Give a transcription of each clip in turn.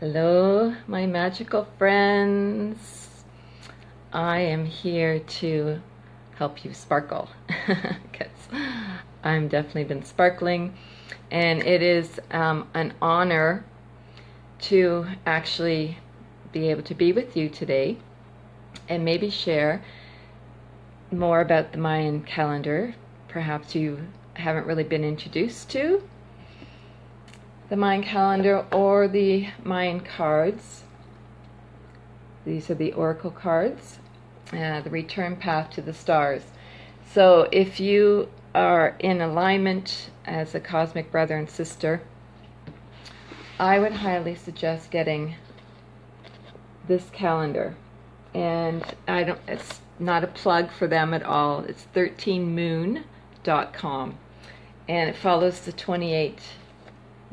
Hello, my magical friends. I am here to help you sparkle because I'm definitely been sparkling, and it is an honor to actually be able to be with you today and maybe share more about the Mayan calendar. Perhaps you haven't really been introduced to the Mayan calendar or the Mayan cards. These are the oracle cards, the return path to the stars. So if you are in alignment as a cosmic brother and sister, I would highly suggest getting this calendar. And it's not a plug for them at all. It's 13moon.com, and it follows the 28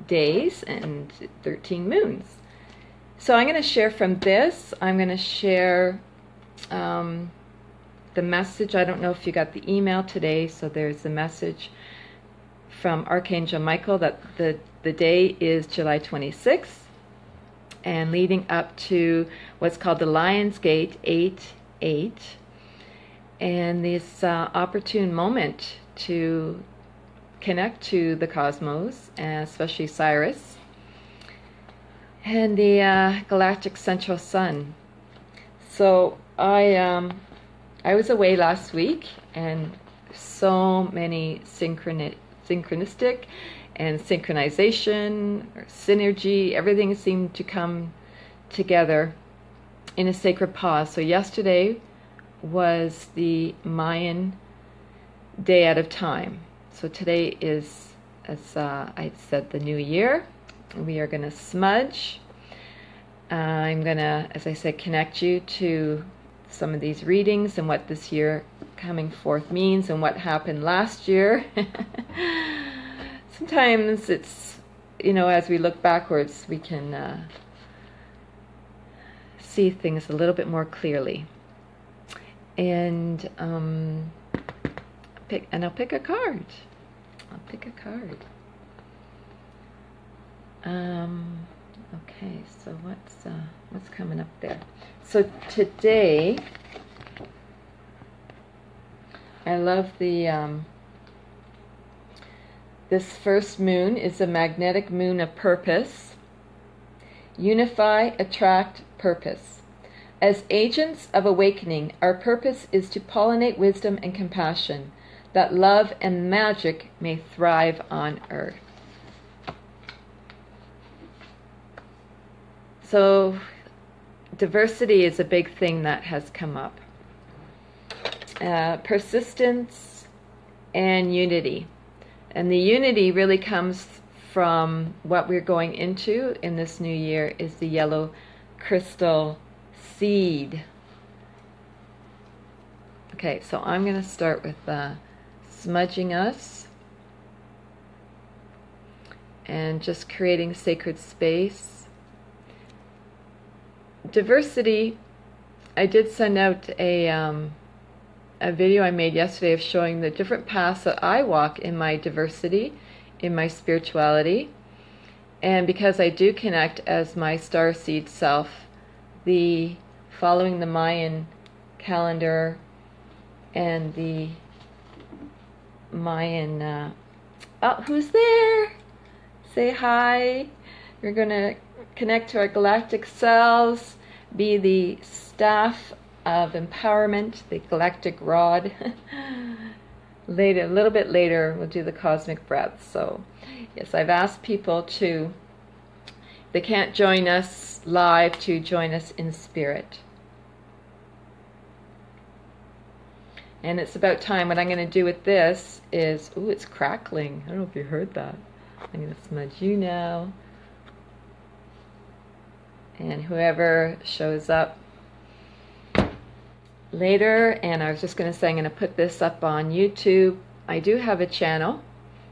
days and 13 moons. So I'm going to share from this. I'm going to share the message. I don't know if you got the email today. So there's the message from Archangel Michael that the day is July 26th and leading up to what's called the Lion's Gate 8-8, and this opportune moment to connect to the cosmos, and especially Sirius and the galactic central sun. So I was away last week, and so many synchronistic and synchronization or synergy, everything seemed to come together in a sacred pause. So yesterday was the Mayan day out of time. So today is, as I said, the new year. We are going to smudge. I'm going to, as I said, connect you to some of these readings and what this year coming forth means and what happened last year. Sometimes it's, as we look backwards, we can see things a little bit more clearly. And I'll pick a card. Okay, so what's coming up there? So today, I love the this first moon is a magnetic moon of purpose. Unify, attract, purpose. As agents of awakening, our purpose is to pollinate wisdom and compassion, that love and magic may thrive on earth. So diversity is a big thing that has come up. Persistence and unity. And the unity really comes from what we're going into in this new year is the yellow crystal seed. Okay, so I'm going to start with smudging us and just creating sacred space. Diversity, I did send out a video I made yesterday of showing the different paths that I walk in my diversity, in my spirituality. And because I do connect as my starseed self, following the Mayan calendar and the Mayan, who's there? Say hi. We're going to connect to our galactic selves, be the staff of empowerment, the galactic rod. Later, a little bit later, we'll do the cosmic breath. So, yes, I've asked people to, if they can't join us live, to join us in spirit. And it's about time. What I'm going to do with this is, ooh, it's crackling. I don't know if you heard that. I'm going to smudge you now. And whoever shows up later, and I was just going to say I'm going to put this up on YouTube. I do have a channel,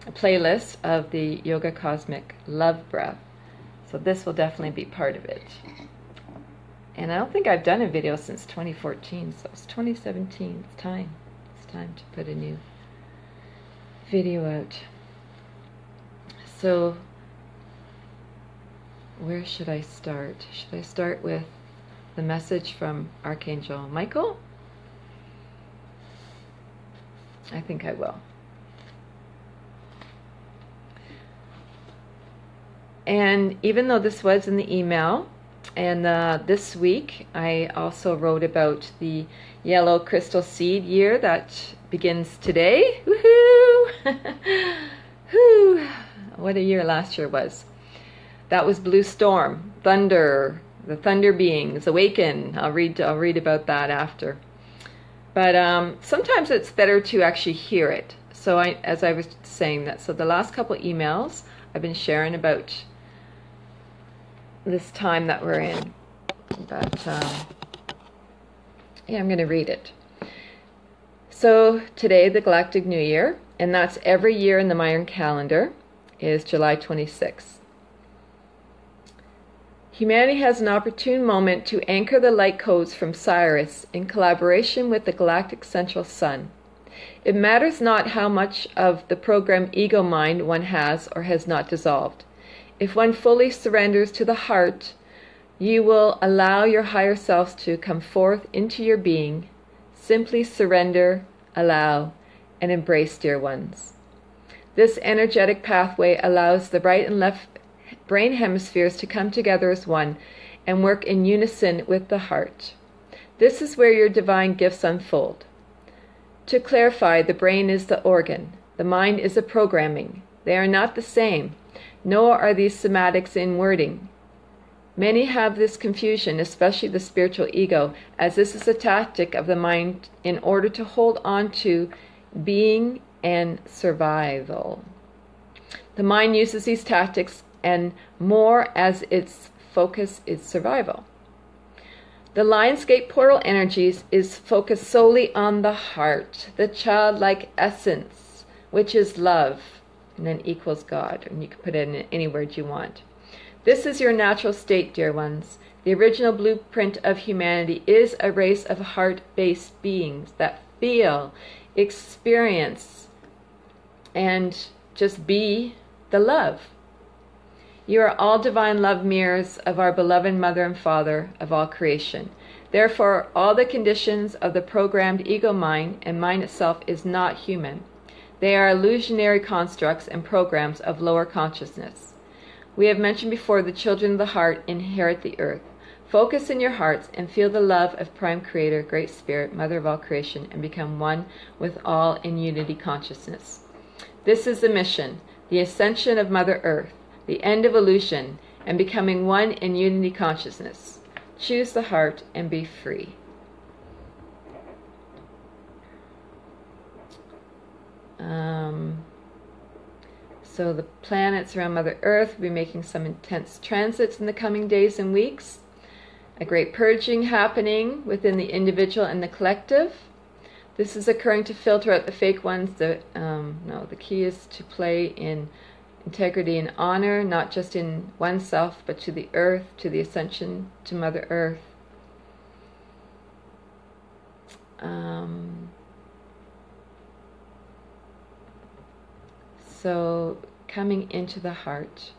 a playlist of the Yoga Cosmic Love Breath. So this will definitely be part of it. And I don't think I've done a video since 2014, so it's 2017. It's time. It's time to put a new video out. So where should I start? Should I start with the message from Archangel Michael? I think I will. And even though this was in the email, and this week I also wrote about the yellow crystal seed year that begins today. Woohoo! Whew. What a year last year was. That was Blue Storm, Thunder, the Thunder beings, awaken. I'll read about that after. But sometimes it's better to actually hear it. So as I was saying that, so the last couple emails I've been sharing about this time that we're in. But yeah, I'm going to read it. So today, the Galactic New Year, and that's every year in the Mayan Calendar, is July 26th. Humanity has an opportune moment to anchor the light codes from Sirius in collaboration with the Galactic Central Sun. It matters not how much of the programmed ego mind one has or has not dissolved. If one fully surrenders to the heart, you will allow your higher selves to come forth into your being. Simply surrender, allow, and embrace, dear ones. This energetic pathway allows the right and left brain hemispheres to come together as one and work in unison with the heart. This is where your divine gifts unfold. To clarify, the brain is the organ. The mind is the programming. They are not the same, nor are these somatics in wording. Many have this confusion, especially the spiritual ego, as this is a tactic of the mind in order to hold on to being and survival. The mind uses these tactics and more as its focus is survival. The Lionsgate portal energies is focused solely on the heart, the childlike essence, which is love, and then equals God, and you can put it in any word you want. This is your natural state, dear ones. The original blueprint of humanity is a race of heart-based beings that feel, experience, and just be the love. You are all divine love mirrors of our beloved Mother and Father of all creation. Therefore, all the conditions of the programmed ego mind and mind itself is not human. They are illusionary constructs and programs of lower consciousness. We have mentioned before the children of the heart inherit the earth. Focus in your hearts and feel the love of Prime Creator, Great Spirit, Mother of all creation, and become one with all in unity consciousness. This is the mission, the ascension of Mother Earth, the end of illusion, and becoming one in unity consciousness. Choose the heart and be free. So the planets around Mother Earth will be making some intense transits in the coming days and weeks. A great purging happening within the individual and the collective. This is occurring to filter out the fake ones. The key is to play in integrity and honor, not just in oneself, but to the earth, to the ascension, to Mother Earth. So, coming into the heart.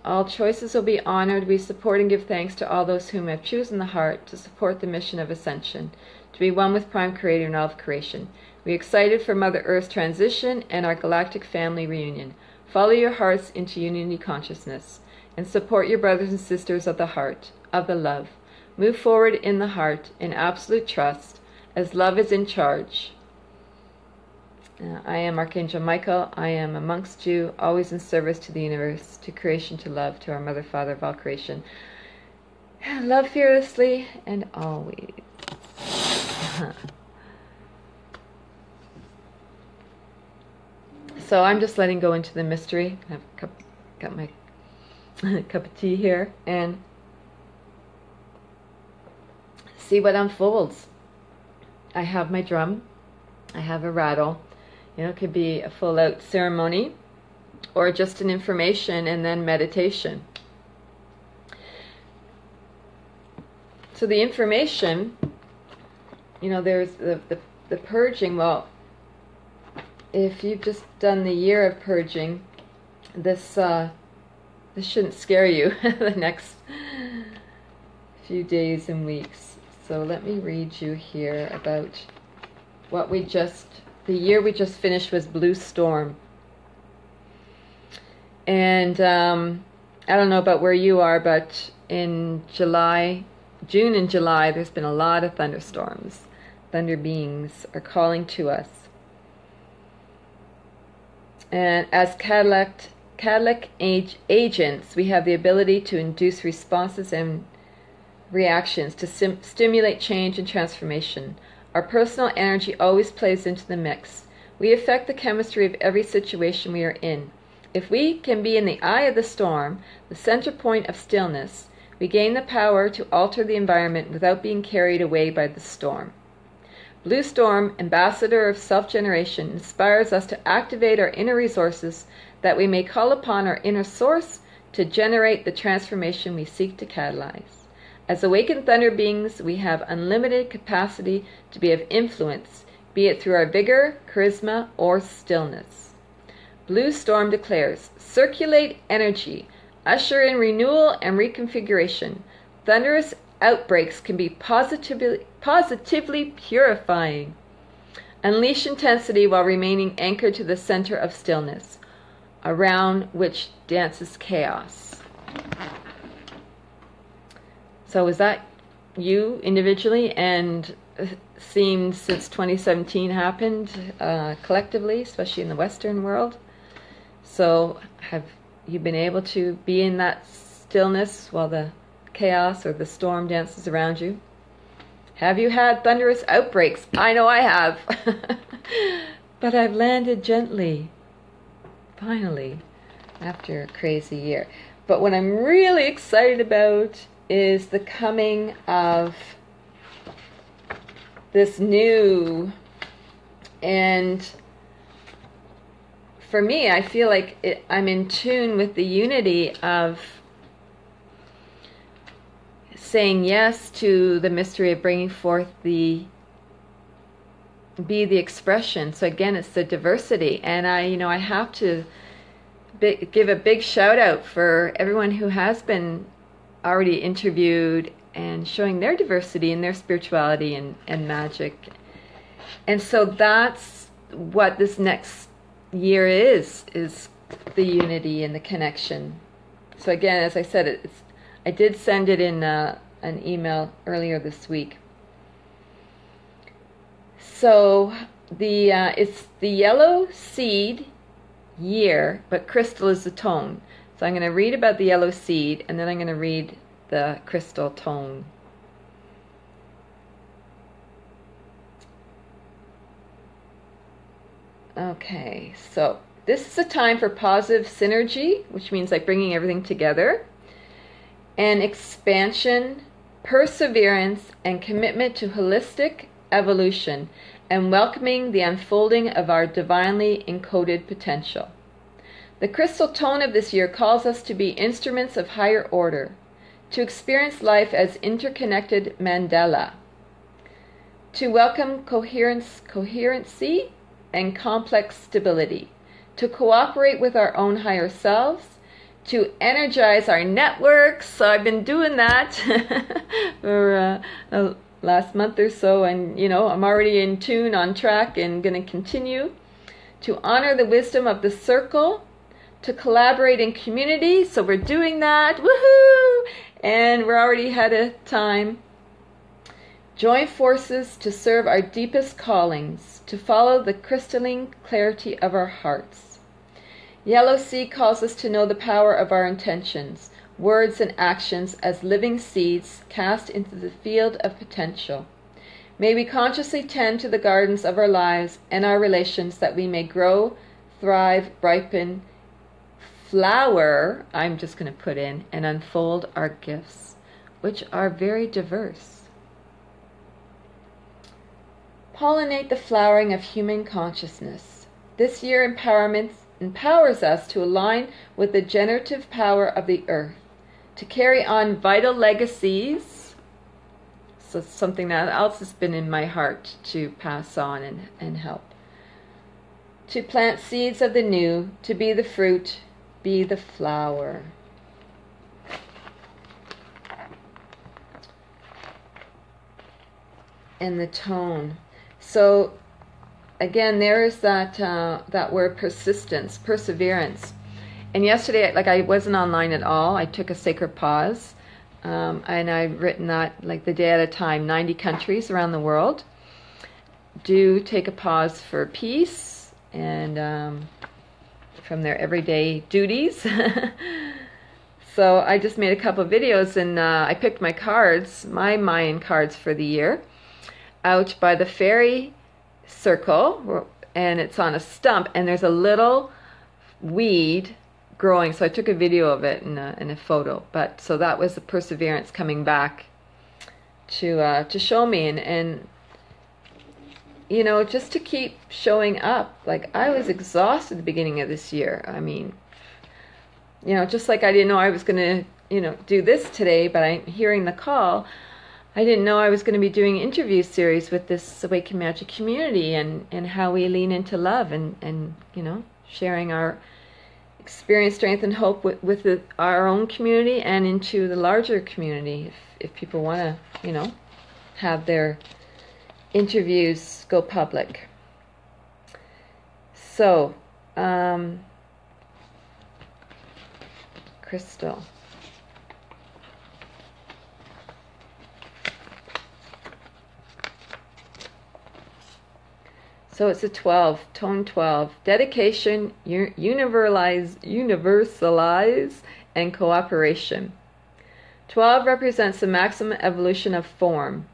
All choices will be honored. We support and give thanks to all those whom have chosen the heart to support the mission of ascension, to be one with Prime Creator and all of creation. We are excited for Mother Earth's transition and our galactic family reunion. Follow your hearts into unity consciousness and support your brothers and sisters of the heart, of the love. Move forward in the heart in absolute trust as love is in charge. I am Archangel Michael. I am amongst you, always in service to the universe, to creation, to love, to our Mother, Father of all creation. Love fearlessly and always. So I'm just letting go into the mystery. I've got my cup of tea here and see what unfolds. I have my drum. I have a rattle. It could be a full-out ceremony or just an information and then meditation. So the information, there's the purging. Well, if you've just done the year of purging, this this shouldn't scare you the next few days and weeks. So let me read you here about what the year we just finished was Blue Storm. And I don't know about where you are, but in June and July, there's been a lot of thunderstorms. Thunder beings are calling to us. And as Cadillac agents, we have the ability to induce responses and reactions to stimulate change and transformation. Our personal energy always plays into the mix. We affect the chemistry of every situation we are in. If we can be in the eye of the storm, the center point of stillness, we gain the power to alter the environment without being carried away by the storm. Blue Storm, ambassador of self-generation, inspires us to activate our inner resources that we may call upon our inner source to generate the transformation we seek to catalyze. As awakened thunder beings, we have unlimited capacity to be of influence, be it through our vigor, charisma, or stillness. Blue Storm declares, circulate energy, usher in renewal and reconfiguration. Thunderous outbreaks can be positively purifying. Unleash intensity while remaining anchored to the center of stillness, around which dances chaos. So is that you individually, and seems since 2017 happened collectively, especially in the Western world? So have you been able to be in that stillness while the chaos or the storm dances around you? Have you had thunderous outbreaks? I know I have. But I've landed gently, finally, after a crazy year. But what I'm really excited about is the coming of this new, and for me, I feel like I'm in tune with the unity of saying yes to the mystery of bringing forth be the expression. So again, it's the diversity, and I have to give a big shout out for everyone who has been already interviewed and showing their diversity and their spirituality and magic. And so that's what this next year is the unity and the connection. So again, as I said, I did send it in an email earlier this week. So it's the yellow seed year, but crystal is the tone. So I'm going to read about the yellow seed, and then I'm going to read the crystal tone. Okay, so this is a time for positive synergy, which means like bringing everything together, and expansion, perseverance, and commitment to holistic evolution, and welcoming the unfolding of our divinely encoded potential. The crystal tone of this year calls us to be instruments of higher order, to experience life as interconnected mandala, to welcome coherency and complex stability, to cooperate with our own higher selves, to energize our networks. So I've been doing that for last month or so, and I'm already in tune, on track, and going to continue to honor the wisdom of the circle, to collaborate in community. So we're doing that, woohoo! And we're already ahead of time. Join forces to serve our deepest callings, to follow the crystalline clarity of our hearts. Yellow Sea calls us to know the power of our intentions, words, and actions as living seeds cast into the field of potential. May we consciously tend to the gardens of our lives and our relations, that we may grow, thrive, ripen, flower, I'm just going to put in, and unfold our gifts, which are very diverse. Pollinate the flowering of human consciousness. This year empowers us to align with the generative power of the earth, to carry on vital legacies. So something that else has been in my heart to pass on and help. To plant seeds of the new, to be the fruit, be the flower. and the tone. So again, there is that word persistence, perseverance. And yesterday, like, I wasn't online at all. I took a sacred pause, and I've written that like the day at a time. 90 countries around the world do take a pause for peace and from their everyday duties. So I just made a couple of videos, and I picked my cards, my Mayan cards for the year, out by the fairy circle, and it's on a stump, and there's a little weed growing. So I took a video of it in a photo. But so that was the perseverance coming back to show me, and you know, just to keep showing up. Like, I was exhausted at the beginning of this year. I mean, you know, just like I didn't know I was going to, you know, do this today, but I'm hearing the call. I didn't know I was going to be doing an interview series with this Awaken Magic community, and how we lean into love and you know, sharing our experience, strength, and hope with our own community and into the larger community, if people want to, you know, have their interviews go public. So, crystal. So it's a 12, tone 12. Dedication, universalize, and cooperation. 12 represents the maximum evolution of form.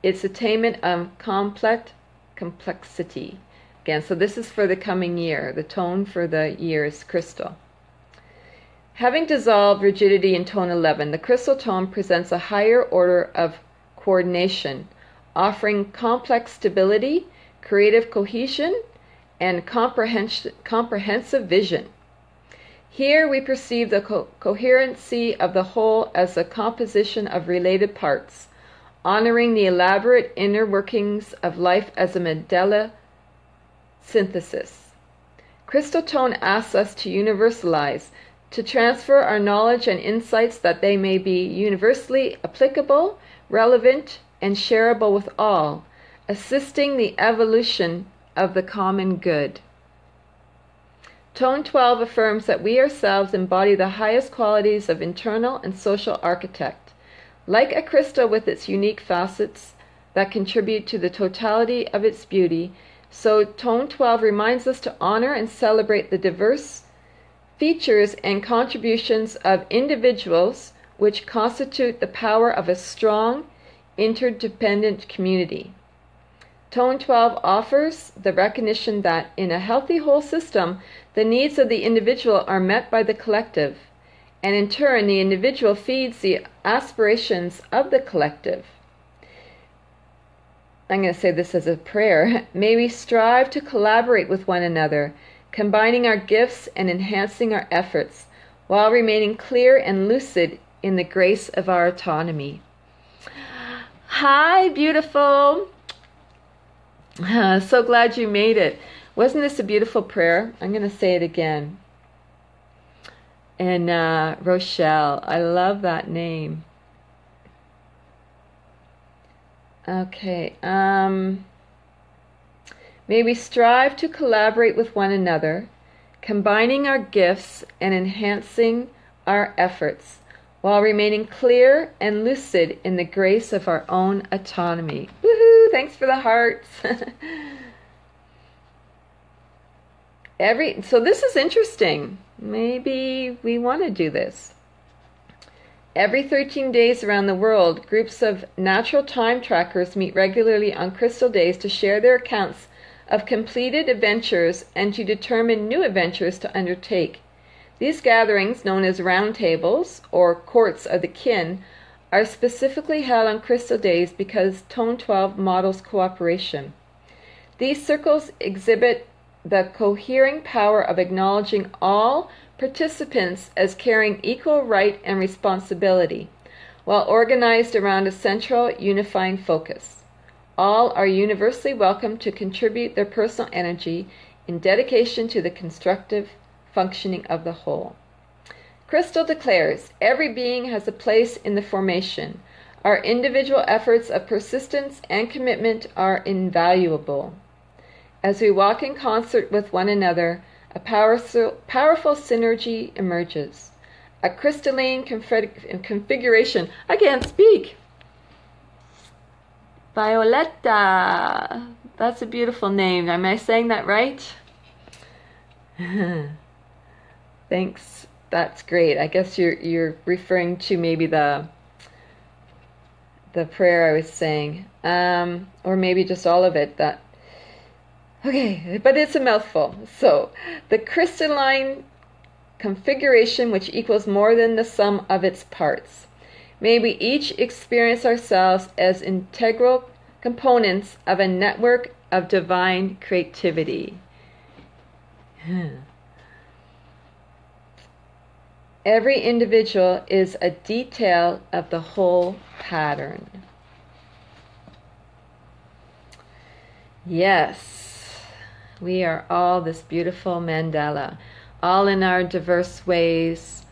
Its attainment of complexity. Again, so this is for the coming year. The tone for the year is crystal. Having dissolved rigidity in tone 11, the crystal tone presents a higher order of coordination, offering complex stability, creative cohesion, and comprehensive vision. Here we perceive the coherency of the whole as a composition of related parts, honoring the elaborate inner workings of life as a medulla synthesis. Crystal tone asks us to universalize, to transfer our knowledge and insights that they may be universally applicable, relevant, and shareable with all, assisting the evolution of the common good. Tone 12 affirms that we ourselves embody the highest qualities of internal and social architect. Like a crystal with its unique facets that contribute to the totality of its beauty, so tone 12 reminds us to honor and celebrate the diverse features and contributions of individuals which constitute the power of a strong, interdependent community. Tone 12 offers the recognition that in a healthy whole system, the needs of the individual are met by the collective, and in turn, the individual feeds the aspirations of the collective. I'm going to say this as a prayer. May we strive to collaborate with one another, combining our gifts and enhancing our efforts, while remaining clear and lucid in the grace of our autonomy. Hi, beautiful. So glad you made it. Wasn't this a beautiful prayer? I'm going to say it again. And Rochelle, I love that name. Okay. May we strive to collaborate with one another, combining our gifts and enhancing our efforts, while remaining clear and lucid in the grace of our own autonomy. Woohoo! Thanks for the hearts. So this is interesting. Maybe we want to do this. Every 13 days around the world, groups of natural time trackers meet regularly on crystal days to share their accounts of completed adventures and to determine new adventures to undertake. These gatherings, known as roundtables or courts of the kin, are specifically held on crystal days because Tone 12 models cooperation. These circles exhibit the cohering power of acknowledging all participants as carrying equal right and responsibility, while organized around a central unifying focus. All are universally welcome to contribute their personal energy in dedication to the constructive functioning of the whole. Crystal declares, every being has a place in the formation, Our individual efforts of persistence and commitment are invaluable. As we walk in concert with one another, a powerful synergy emerges. A crystalline configuration. I can't speak. Violetta. That's a beautiful name. Am I saying that right? Thanks. That's great. I guess you're referring to maybe the prayer I was saying, or maybe just all of it. Okay, but it's a mouthful. So, the crystalline configuration which equals more than the sum of its parts. May we each experience ourselves as integral components of a network of divine creativity. Every individual is a detail of the whole pattern. Yes, we are all this beautiful mandala, all in our diverse ways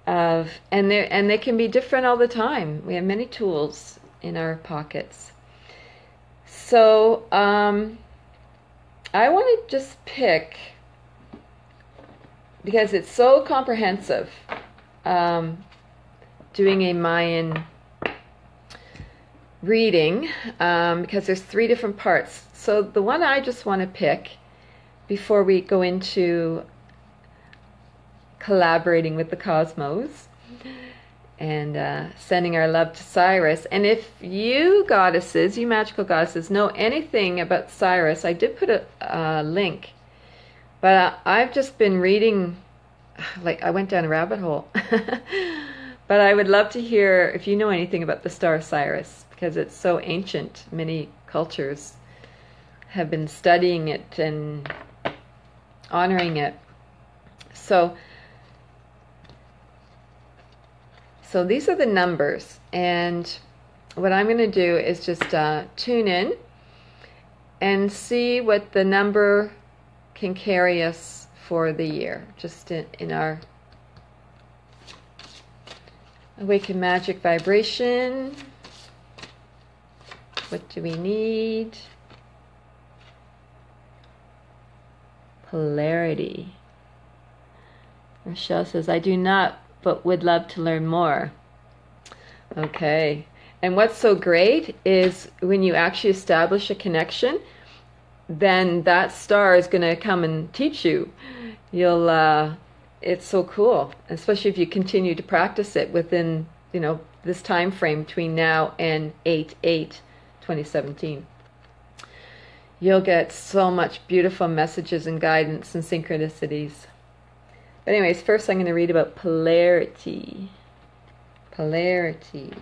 of, and they can be different all the time. We have many tools in our pockets. So I want to just pick, because it's so comprehensive, doing a Mayan reading, because there's 3 different parts. So the one I just want to pick before we go into collaborating with the cosmos and sending our love to Sirius. And if you goddesses, you magical goddesses, know anything about Sirius, I did put a link. But I've just been reading, like I went down a rabbit hole. But I would love to hear if you know anything about the star Sirius, because it's so ancient. Many cultures have been studying it and honoring it. So these are the numbers. And what I'm going to do is just tune in and see what the number can carry us for the year, just in our awakened magic vibration. What do we need? Polarity. Rochelle says, I do not, but would love to learn more. Okay. And what's so great is when you actually establish a connection, then that star is going to come and teach you. It's so cool, especially if you continue to practice it within, this time frame between now and 8/8/2017. You'll get so much beautiful messages and guidance and synchronicities. But anyways, first I'm going to read about polarity. Polarity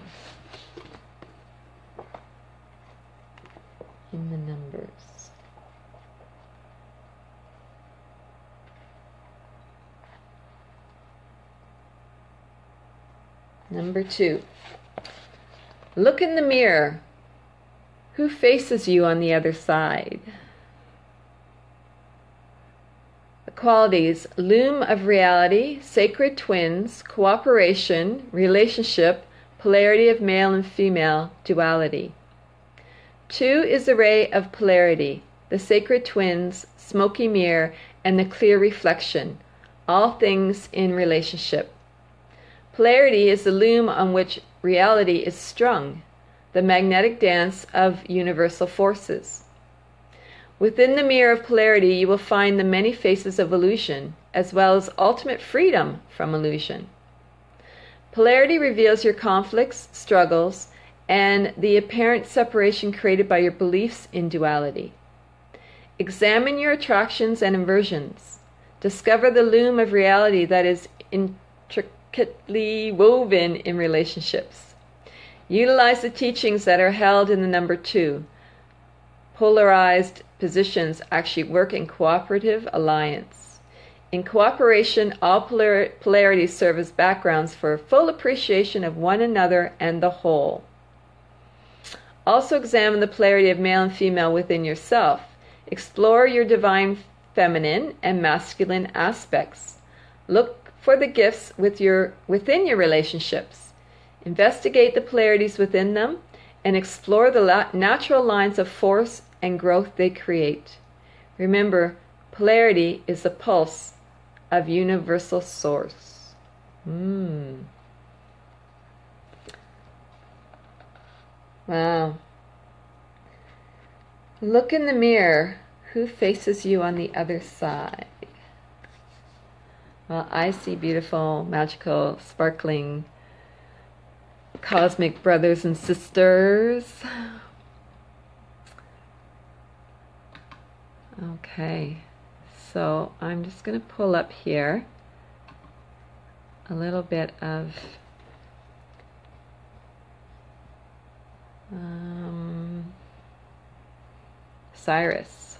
in the numbers. Number 2. Look in the mirror. Who faces you on the other side? The qualities: loom of reality, sacred twins, cooperation, relationship, polarity of male and female, duality. 2 is the ray of polarity, the sacred twins, smoky mirror, and the clear reflection, all things in relationship. Polarity is the loom on which reality is strung, the magnetic dance of universal forces. Within the mirror of polarity, you will find the many faces of illusion, as well as ultimate freedom from illusion. Polarity reveals your conflicts, struggles, and the apparent separation created by your beliefs in duality. Examine your attractions and aversions. Discover the loom of reality that is intricately woven in relationships. Utilize the teachings that are held in the number 2. Polarized positions actually work in cooperative alliance. In cooperation, all polarities serve as backgrounds for full appreciation of one another and the whole. Also examine the polarity of male and female within yourself. Explore your divine feminine and masculine aspects. Look for the gifts within your relationships. Investigate the polarities within them and explore the natural lines of force and growth they create. Remember, polarity is the pulse of universal source. Wow. Look in the mirror. Who faces you on the other side? Well, I see beautiful, magical, sparkling, cosmic brothers and sisters. Okay, so I'm just going to pull up here a little bit of Sirius.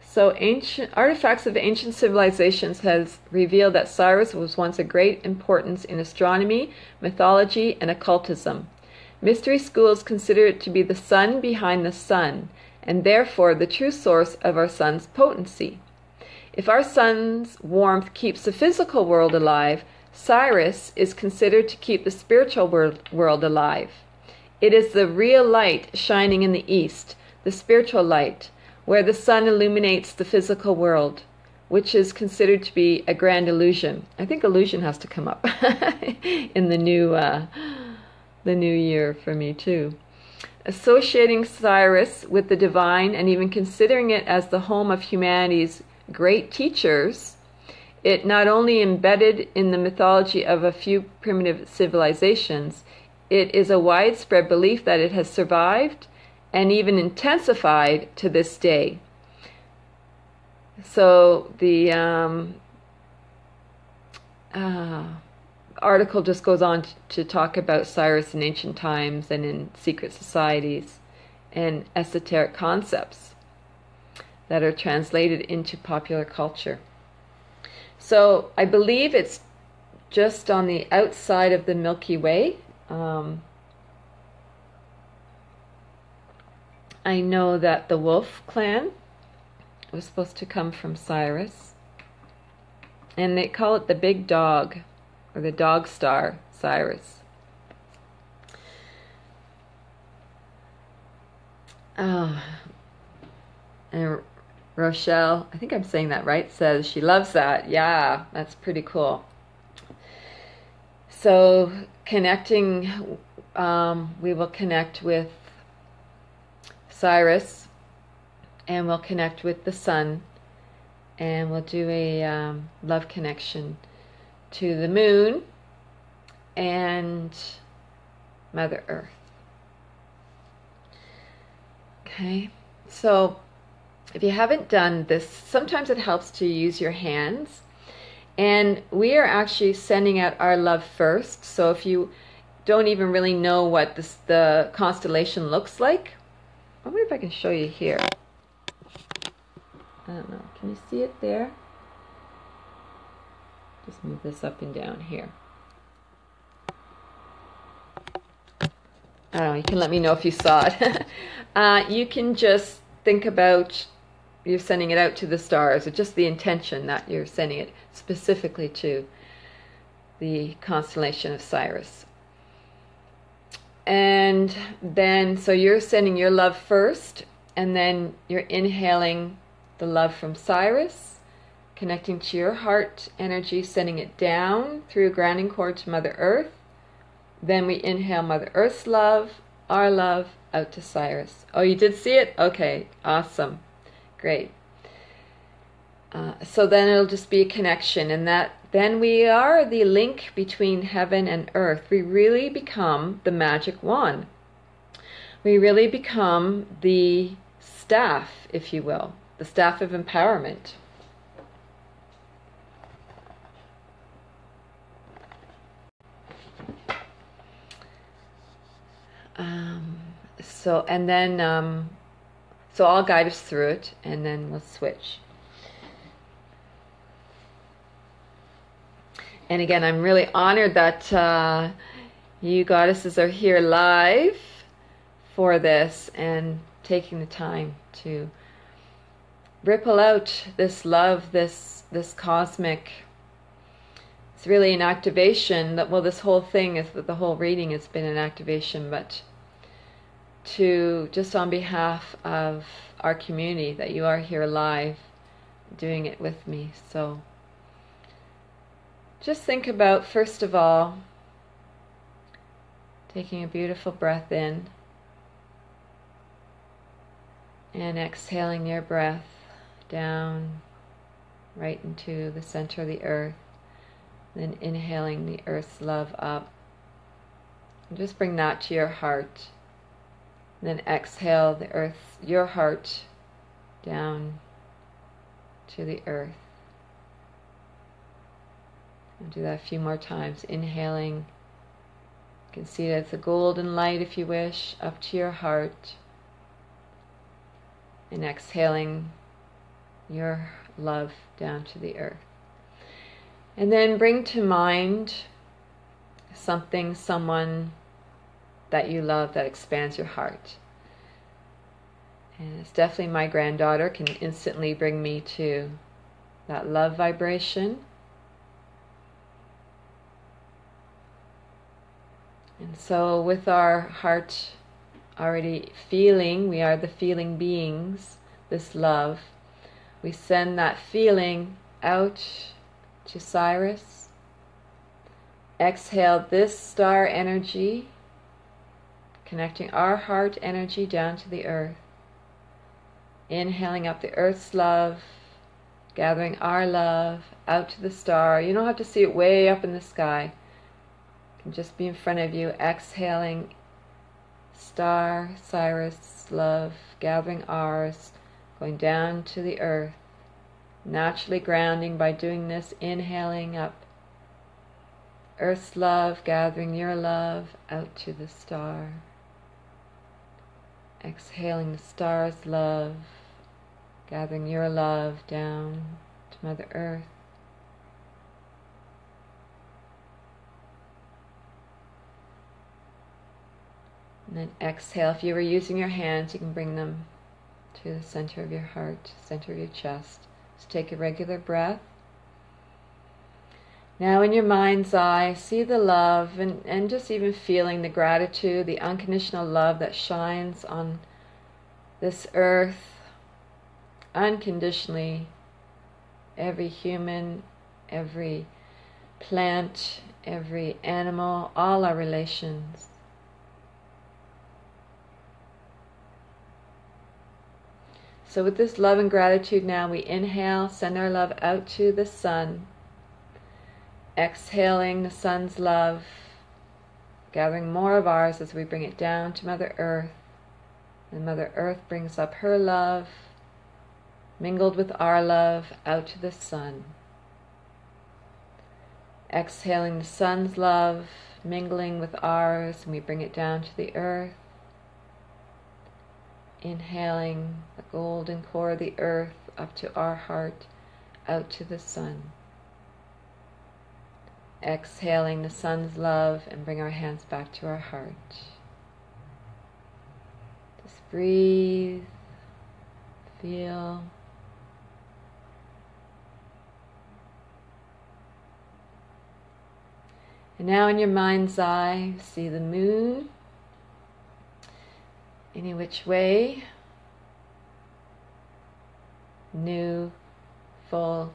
So ancient artifacts of ancient civilizations has revealed that Sirius was once of great importance in astronomy, mythology, and occultism. Mystery schools consider it to be the sun behind the sun, and therefore the true source of our sun's potency. If our sun's warmth keeps the physical world alive, Sirius is considered to keep the spiritual world alive. It is the real light shining in the east, the spiritual light, where the sun illuminates the physical world, which is considered to be a grand illusion. I think illusion has to come up in the new year for me too. Associating Sirius with the divine and even considering it as the home of humanity's great teachers, it not only embedded in the mythology of a few primitive civilizations, it is a widespread belief that it has survived and even intensified to this day. So the article just goes on to talk about Sirius in ancient times and in secret societies and esoteric concepts that are translated into popular culture. So I believe it's just on the outside of the Milky Way. I know that the Wolf clan was supposed to come from Sirius, and they call it the big dog, or the dog star, Sirius. And Rochelle, I think I'm saying that right, says she loves that. Yeah, that's pretty cool. So connecting, we will connect with Sirius, and we'll connect with the sun, and we'll do a love connection to the moon and Mother Earth. Okay, so if you haven't done this, sometimes it helps to use your hands, and we are actually sending out our love first. So if you don't even really know what the constellation looks like, I wonder if I can show you here. I don't know. Can you see it there? Just move this up and down here. I don't know. You can let me know if you saw it. You can just think about you're sending it out to the stars, or just the intention that you're sending it specifically to the constellation of Sirius. And then, so you're sending your love first, and then you're inhaling the love from Sirius, connecting to your heart energy, sending it down through a grounding cord to Mother Earth. Then we inhale Mother Earth's love, our love, out to Sirius. Oh, you did see it? Okay, awesome. Great. So then it'll just be a connection, and that then we are the link between heaven and earth. We really become the magic wand. We really become the staff, if you will, the staff of empowerment. So I'll guide us through it, and then we'll switch. And again, I'm really honored that You goddesses are here live for this and taking the time to ripple out this love, this cosmic. It's really an activation. That, well, this whole thing is that the whole reading has been an activation, but to just on behalf of our community that you are here live doing it with me. So just think about, first of all, taking a beautiful breath in and exhaling your breath down right into the center of the earth, then inhaling the earth's love up. And just bring that to your heart. Then exhale the earth, your heart, down to the earth. And do that a few more times. Inhaling, you can see that it's a golden light, if you wish, up to your heart. And exhaling your love down to the earth. And then bring to mind something, someone that you love that expands your heart. And it's definitely my granddaughter, can instantly bring me to that love vibration. And so with our heart already feeling, we are the feeling beings, this love, we send that feeling out to Sirius. Exhale this star energy, connecting our heart energy down to the earth. Inhaling up the earth's love, gathering our love out to the star. You don't have to see it way up in the sky. It can just be in front of you. Exhaling star, Sirius, love, gathering ours, going down to the earth. Naturally grounding by doing this, inhaling up earth's love, gathering your love out to the star. Exhaling the star's love, gathering your love down to Mother Earth. And then exhale. If you were using your hands, you can bring them to the center of your heart, center of your chest. Just take a regular breath. Now in your mind's eye, see the love and just even feeling the gratitude, the unconditional love that shines on this earth unconditionally. Every human, every plant, every animal, all our relations. So with this love and gratitude now, we inhale, send our love out to the sun. Exhaling the sun's love, gathering more of ours as we bring it down to Mother Earth. And Mother Earth brings up her love, mingled with our love, out to the sun. Exhaling the sun's love, mingling with ours, and we bring it down to the earth. Inhaling the golden core of the earth up to our heart, out to the sun. Exhaling the sun's love and bring our hands back to our heart. Just breathe, feel. And now in your mind's eye, see the moon, any which way, new, full,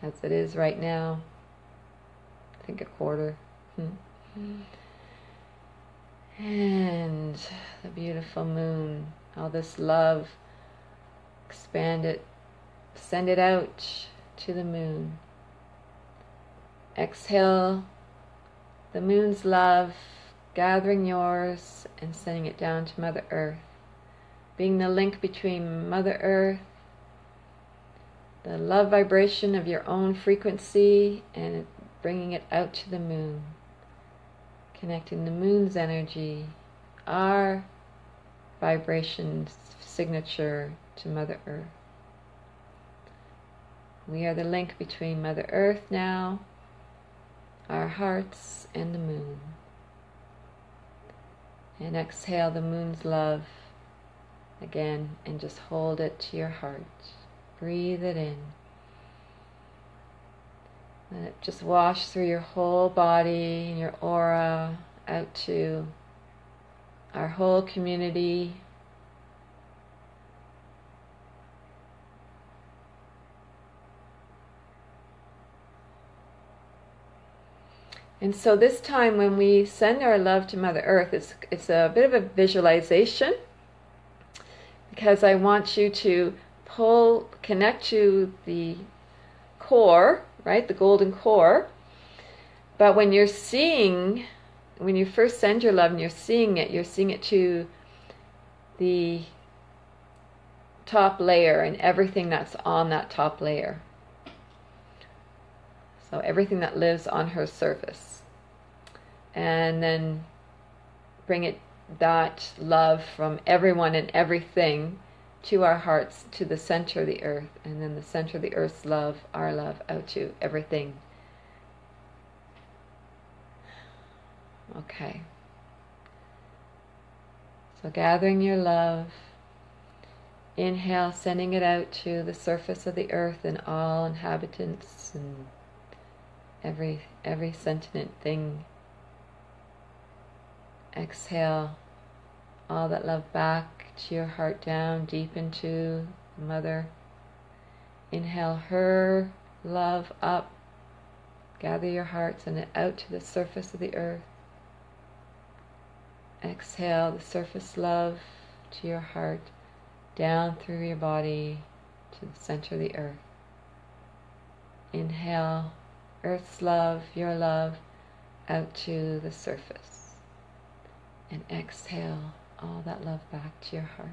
as it is right now. I think a quarter. And the beautiful moon, all this love, expand it, send it out to the moon. Exhale the moon's love, gathering yours and sending it down to Mother Earth, being the link between Mother Earth, the love vibration of your own frequency, and bringing it out to the moon, connecting the moon's energy, our vibration signature, to Mother Earth. We are the link between Mother Earth now our hearts and the moon. And exhale the moon's love again, and just hold it to your heart. Breathe it in. Let it just wash through your whole body and your aura out to our whole community. And so this time when we send our love to Mother Earth, it's a bit of a visualization, because I want you to connect to the core, right, the golden core. But when you first send your love and you're seeing it to the top layer and everything that's on that top layer. So everything that lives on her surface. And then bring that love from everyone and everything to our hearts, to the center of the earth, and then the center of the earth's love, our love, out to everything. Okay. So gathering your love, inhale, sending it out to the surface of the earth and all inhabitants and every sentient thing. Exhale all that love back to your heart, down deep into the Mother. Inhale her love up. Gather your hearts and out to the surface of the earth. Exhale the surface love to your heart, down through your body to the center of the earth. Inhale Earth's love, your love, out to the surface. And exhale all that love back to your heart.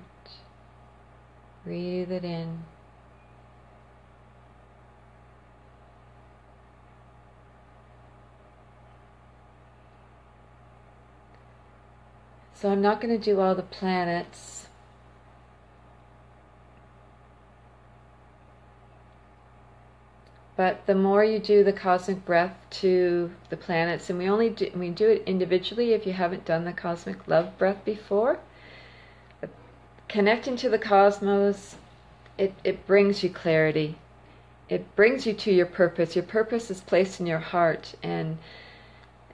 Breathe it in. So I'm not going to do all the planets. But the more you do the cosmic breath to the planets, and we do it individually if you haven't done the cosmic love breath before, connecting to the cosmos, it brings you clarity. It brings you to your purpose. Your purpose is placed in your heart, and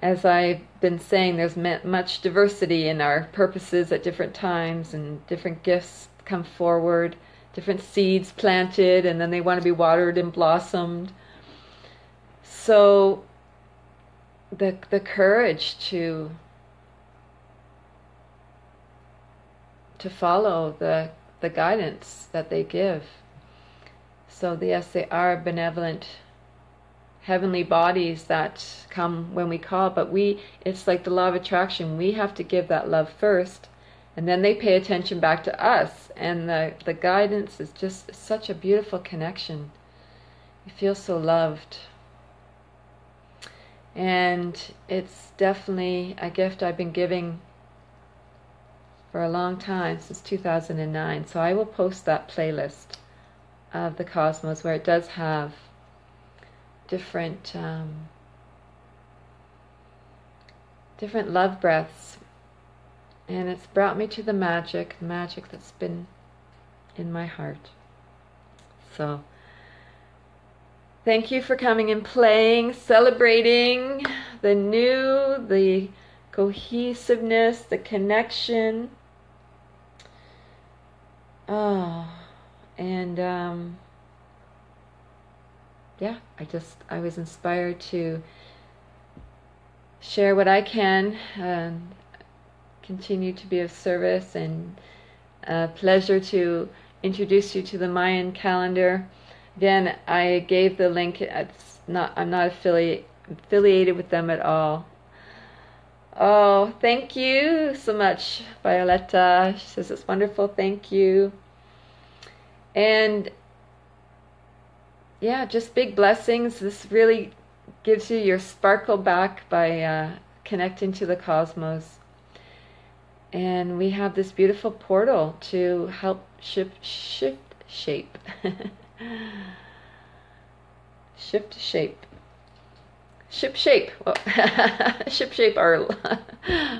as I've been saying, there's much diversity in our purposes at different times, and different gifts come forward, different seeds planted, and then they want to be watered and blossomed. So the courage to follow the guidance that they give. So yes, they are benevolent heavenly bodies that come when we call, but it's like the law of attraction. We have to give that love first, and then they pay attention back to us, and the guidance is just such a beautiful connection. You feel so loved. And it's definitely a gift I've been giving for a long time, since 2009. So I will post that playlist of the cosmos where it does have different love breaths. And it's brought me to the magic that's been in my heart. So thank you for coming and playing, celebrating the cohesiveness, the connection. Oh, and yeah, I was inspired to share what I can and continue to be of service, and a pleasure to introduce you to the Mayan Calendar. Again, I gave the link. I'm not affiliated with them at all. Oh, thank you so much, Violetta. She says it's wonderful. Thank you. And yeah, just big blessings. This really gives you your sparkle back by connecting to the cosmos. And we have this beautiful portal to help shift shape. Shift shape. ship shape. Oh, ship shape our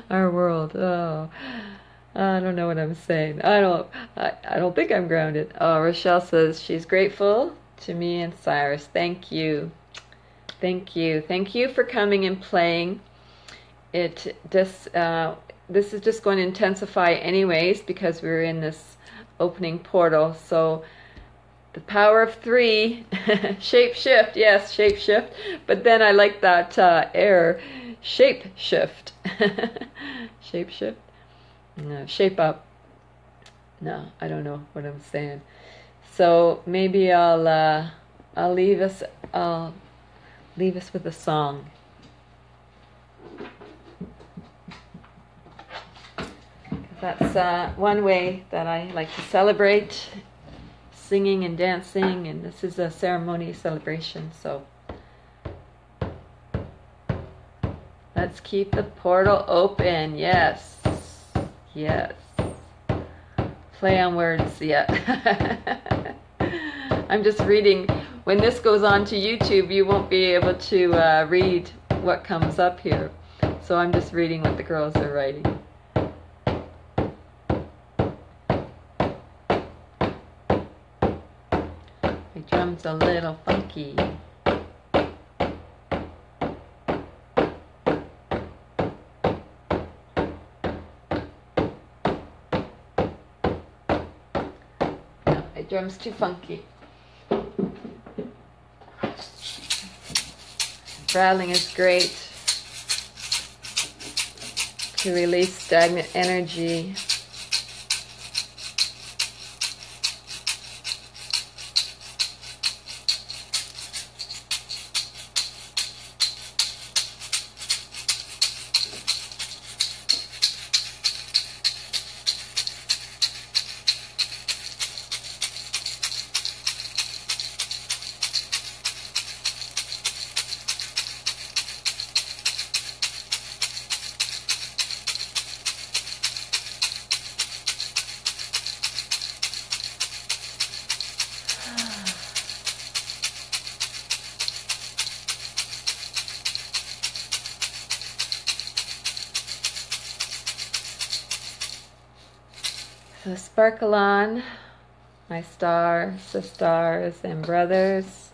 world. Oh, I don't know what I'm saying. I don't think I'm grounded. Oh, Rochelle says she's grateful to me and Cyrus. Thank you. Thank you. Thank you for coming and playing. It just this is just going to intensify anyways because we're in this opening portal. So the power of 3, shape shift, yes, shape shift. But then I like that air, shape shift, shape shift. No, shape up. No, I don't know what I'm saying. So maybe I'll leave us with a song. That's one way that I like to celebrate singing and dancing, and this is a ceremony celebration, so let's keep the portal open. Yes, yes. Play on words, yeah. I'm just reading. When this goes on to YouTube, you won't be able to read what comes up here, so I'm just reading what the girls are writing. My drum's a little funky. No, my drum's too funky. Rattling is great to release stagnant energy. So sparkle on, my stars, sisters, and brothers.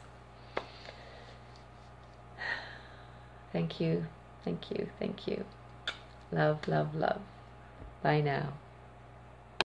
Thank you, thank you, thank you. Love, love, love. Bye now.